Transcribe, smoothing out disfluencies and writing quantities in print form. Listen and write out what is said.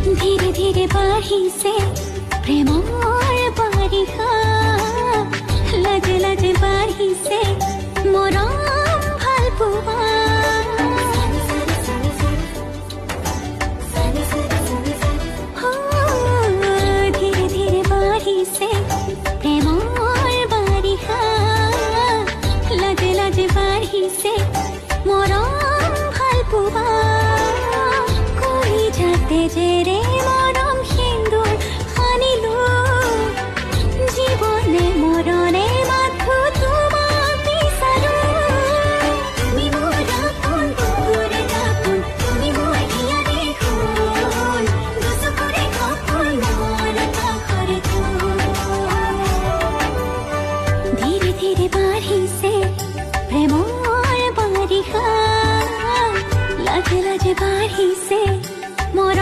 ধীৰে ধীৰে বাঢ়িছে প্ৰেমৰ বাৰিষা, লাজে লাজে বাঢ়িছে মৰম ভাল পোৱা। ধীৰে ধীৰে বাঢ়িছে প্ৰেমৰ বাৰিষা, লাজে লাজে বাঢ়িছে মৰম ভাল পোৱা। কলিজাতে যে